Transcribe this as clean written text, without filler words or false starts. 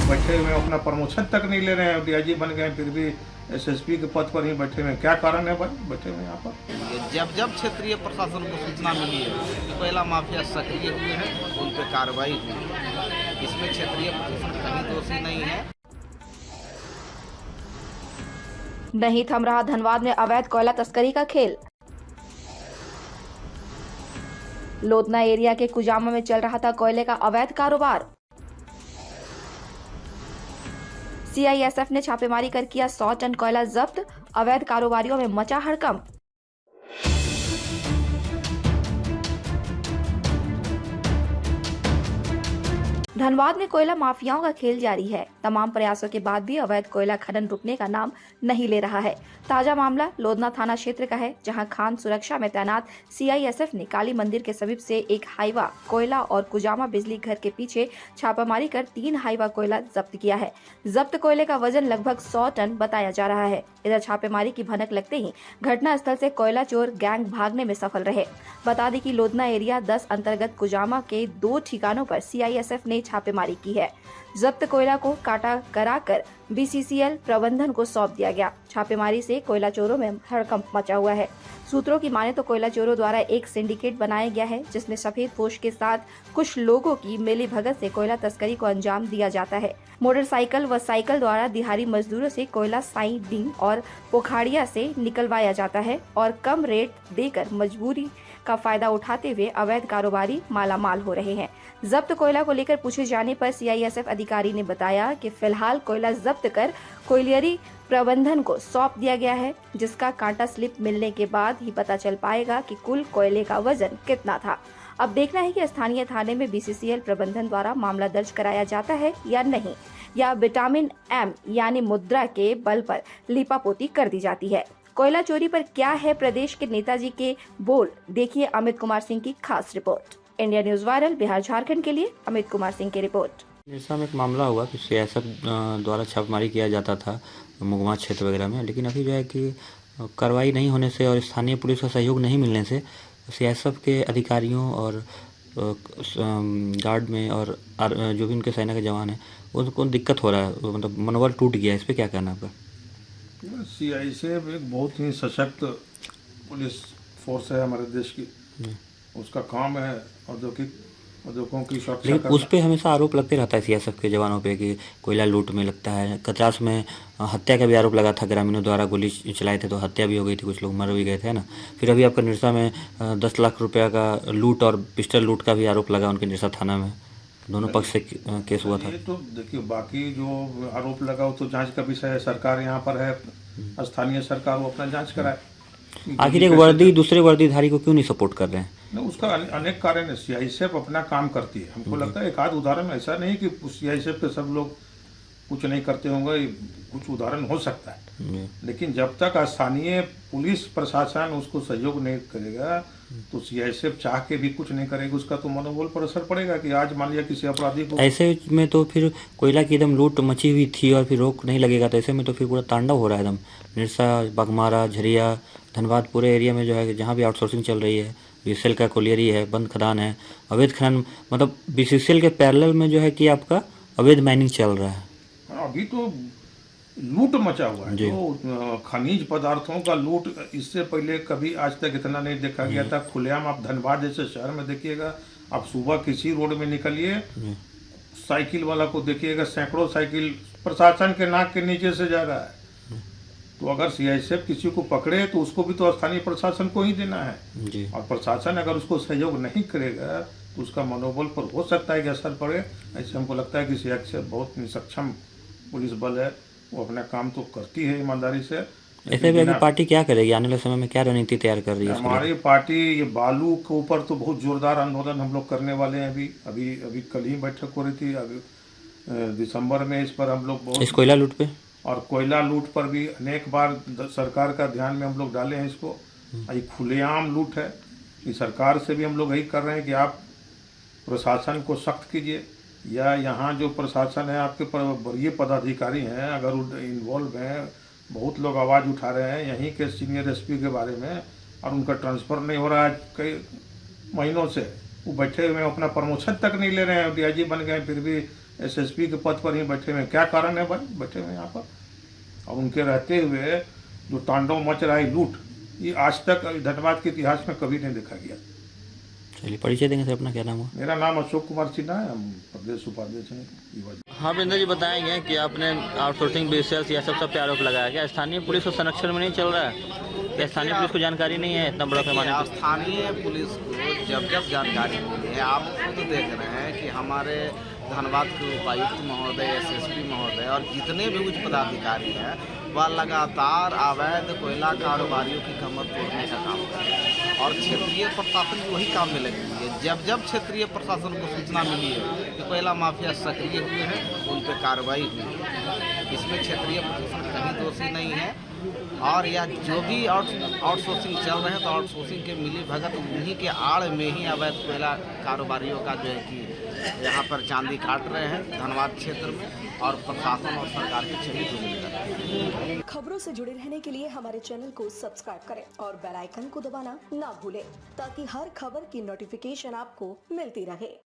बैठे हुए हैं, अपना प्रमोशन तक नहीं ले रहे हैं, डीआईजी बन गए फिर भी एसएसपी के पद पर ही बैठे हुए हैं। क्या कारण है बैठे हुए यहाँ पर? जब जब क्षेत्रीय प्रशासन को सूचना मिली है कि कोयला माफिया सक्रिय हुए हैं, उन पर कार्रवाई हुई है। इसमें क्षेत्रीय प्रशासन कहीं दोषी नहीं है। नहीं थम रहा धनबाद में अवैध कोयला तस्करी का खेल। लोधना एरिया के कुजामा में चल रहा था कोयले का अवैध कारोबार। सीआईएसएफ ने छापेमारी कर किया 100 टन कोयला जब्त। अवैध कारोबारियों में मचा हड़कंप। धनबाद में कोयला माफियाओं का खेल जारी है। तमाम प्रयासों के बाद भी अवैध कोयला खनन रुकने का नाम नहीं ले रहा है। ताजा मामला लोधना थाना क्षेत्र का है, जहां खान सुरक्षा में तैनात सीआईएसएफ ने काली मंदिर के समीप से एक हाईवा कोयला और कुजामा बिजली घर के पीछे छापामारी कर 3 हाईवा कोयला जब्त किया है। जब्त कोयले का वजन लगभग 100 टन बताया जा रहा है। इधर छापेमारी की भनक लगते ही घटनास्थल से कोयला चोर गैंग भागने में सफल रहे। बता दें कि लोधना एरिया 10 अंतर्गत कुजामा के 2 ठिकानों पर सीआईएसएफ ने छापेमारी की है। जब्त कोयला को काटा कराकर बीसीसीएल प्रबंधन को सौंप दिया गया। छापेमारी से कोयला चोरों में हड़कंप मचा हुआ है। सूत्रों की माने तो कोयला चोरों द्वारा एक सिंडिकेट बनाया गया है, जिसमें सफेद पोश के साथ कुछ लोगों की मिली भगत से कोयला तस्करी को अंजाम दिया जाता है। मोटरसाइकिल व साइकिल द्वारा दिहाड़ी मजदूरों से कोयला साई डींग और पोखाड़िया से निकलवाया जाता है और कम रेट देकर मजबूरी का फायदा उठाते हुए अवैध कारोबारी मालामाल हो रहे हैं। जब्त कोयला को लेकर पूछे जाने पर सीआईएसएफ अधिकारी ने बताया कि फिलहाल कोयला जब्त कर कोयलियरी प्रबंधन को सौंप दिया गया है, जिसका कांटा स्लिप मिलने के बाद ही पता चल पाएगा कि कुल कोयले का वजन कितना था। अब देखना है कि स्थानीय थाने में बीसीसीएल प्रबंधन द्वारा मामला दर्ज कराया जाता है या नहीं, या विटामिन एम यानी मुद्रा के बल पर लीपापोती कर दी जाती है। कोयला चोरी पर क्या है प्रदेश के नेताजी के बोल, देखिए अमित कुमार सिंह की खास report. India news viral Bihar Jharkhand के लिए अमित कुमार सिंह की रिपोर्ट। निरसा में एक मामला हुआ कि सीआईएसएफ द्वारा छापेमारी किया जाता था मुगमा क्षेत्र वगैरह में, लेकिन अभी जो है कि कार्रवाई नहीं होने से और स्थानीय पुलिस का सहयोग नहीं मिलने से सीआईएसएफ के अधिकारियों और गार्ड में और जो भी उनके सेना के जवान हैं उनको दिक्कत हो रहा है, मतलब मनोबल टूट गया है। इस पर क्या कहना आपका? सीआईएसएफ एक बहुत ही सशक्त पुलिस फोर्स है हमारे देश की। उसका काम है उद्योगों की सुरक्षा लेकिन करना। उस पर हमेशा आरोप लगते रहता है सीआईएसएफ के जवानों पे कि कोयला लूट में लगता है। कतरास में हत्या का भी आरोप लगा था, ग्रामीणों द्वारा गोली चलाए थे तो हत्या भी हो गई थी, कुछ लोग मर भी गए थे ना। फिर अभी आपका निरसा में 10 लाख रुपया का लूट और पिस्टल लूट का भी आरोप लगा उनके निरसा थाना में। दोनों पक्ष से केस हुआ था। ये तो देखिए, बाकी जो आरोप लगा वो तो जांच का विषय है। सरकार यहाँ पर है, स्थानीय सरकार, वो अपना जांच कराए। आखिर एक वर्दी दूसरे वर्दीधारी को क्यों नहीं सपोर्ट कर रहे हैं? उसका अनेक कारण है। सीआईएसएफ अपना काम करती है। हमको लगता है एक आध उदाहरण ऐसा नहीं कि सीआईएसएफ के सब लोग कुछ नहीं करते होंगे, कुछ उदाहरण हो सकता है, लेकिन जब तक स्थानीय पुलिस प्रशासन उसको सहयोग नहीं करेगा तो सीआईएसएफ चाह के भी कुछ नहीं करेगा। उसका तो मनोबल पर असर पड़ेगा कि आज मान लिया किसी अपराधी को। ऐसे में तो फिर कोयला की एकदम लूट मची हुई थी और फिर रोक नहीं लगेगा, तो ऐसे में तो फिर पूरा तांडव हो रहा है एकदम। निरसा, बागमारा, झरिया, धनबाद पूरे एरिया में जो है जहाँ भी आउटसोर्सिंग चल रही है, बीसीसीएल का कोलियरी है, बंद खदान है, अवैध खनन, मतलब बीसीसीएल के पैरेलल में जो है कि आपका अवैध माइनिंग चल रहा है। अभी तो लूट मचा हुआ है, तो खनिज पदार्थों का लूट इससे पहले कभी आज तक इतना नहीं देखा गया था खुलेआम। आप धनबाद जैसे शहर में देखिएगा, आप सुबह किसी रोड में निकलिए, साइकिल वाला को देखिएगा, सैकड़ों साइकिल प्रशासन के नाक के नीचे से जा रहा है। तो अगर सीआईएसएफ किसी को पकड़े तो उसको भी तो स्थानीय प्रशासन को ही देना है जी। और प्रशासन अगर उसको सहयोग नहीं करेगा तो उसका मनोबल पर हो सकता है कि असर पड़े। ऐसे हमको लगता है कि सीआईएसएफ बहुत सक्षम पुलिस बल है, वो अपना काम तो करती है ईमानदारी से। ऐसे भी अभी पार्टी क्या करेगी, आने वाले समय में क्या रणनीति तैयार कर रही है? हमारी पार्टी ये बालू के ऊपर तो बहुत जोरदार आंदोलन हम लोग करने वाले हैं। अभी कल ही बैठक हो रही थी, अभी दिसंबर में इस पर हम लोग बहुत, इस कोयला लूट पे और कोयला लूट पर भी अनेक बार सरकार का ध्यान में हम लोग डाले हैं इसको। ये खुलेआम लूट है, कि सरकार से भी हम लोग यही कर रहे हैं कि आप प्रशासन को सख्त कीजिए, या यहाँ जो प्रशासन है आपके वरीय पदाधिकारी हैं अगर इन्वॉल्व हैं, बहुत लोग आवाज़ उठा रहे हैं यहीं के सीनियर एसपी के बारे में और उनका ट्रांसफ़र नहीं हो रहा है कई महीनों से। वो बैठे हुए हैं, अपना प्रमोशन तक नहीं ले रहे हैं, डीआईजी बन गए फिर भी एसएसपी के पद पर ही बैठे हुए हैं। क्या कारण है भाई बैठे हुए यहाँ पर? और उनके रहते हुए जो तांडव मच रहा है लूट, ये आज तक धनबाद के इतिहास में कभी नहीं देखा गया। चलिए परिचय देंगे सर अपना, क्या नाम हुआ? मेरा नाम अशोक कुमार सिन्हा है, हम प्रदेश उपाध्यक्ष हैं युवा। हाँ वीरेंद्र जी, बताएंगे कि आपने आउटसोर्सिंग बीएसएल या सब पे आरोप लगाया, क्या स्थानीय पुलिस को संरक्षण में नहीं चल रहा है? क्या स्थानीय पुलिस को जानकारी नहीं है इतना बड़ा पैमाने पर? स्थानीय पुलिस को जब जब जानकारी मिली है, आप खुद देख रहे हैं कि हमारे धनबाद के उपायुक्त महोदय, एसएसपी महोदय और जितने भी उच्च पदाधिकारी हैं वह लगातार अवैध कोयला कारोबारियों की कमर तोड़ने का काम कर रहे हैं और क्षेत्रीय प्रशासन भी वही काम में लगी हुई है। जब जब क्षेत्रीय प्रशासन को सूचना मिली है कि कोयला माफिया सक्रिय हुए हैं, उन पर कार्रवाई हुई है। इसमें क्षेत्रीय प्रशासन कहीं दोषी नहीं है। और या जो भी आउटसोर्सिंग चल रहे हैं तो आउटसोर्सिंग के मिली भगत उन्हीं के आड़ में ही अवैध कोयला कारोबारियों का जो है कि यहाँ पर चांदी काट रहे हैं धनबाद क्षेत्र में, और प्रशासन और सरकार की छवि धूमिल कर रहे हैं। खबरों से जुड़े रहने के लिए हमारे चैनल को सब्सक्राइब करें और बेल आइकन को दबाना ना भूलें ताकि हर खबर की नोटिफिकेशन आपको मिलती रहे।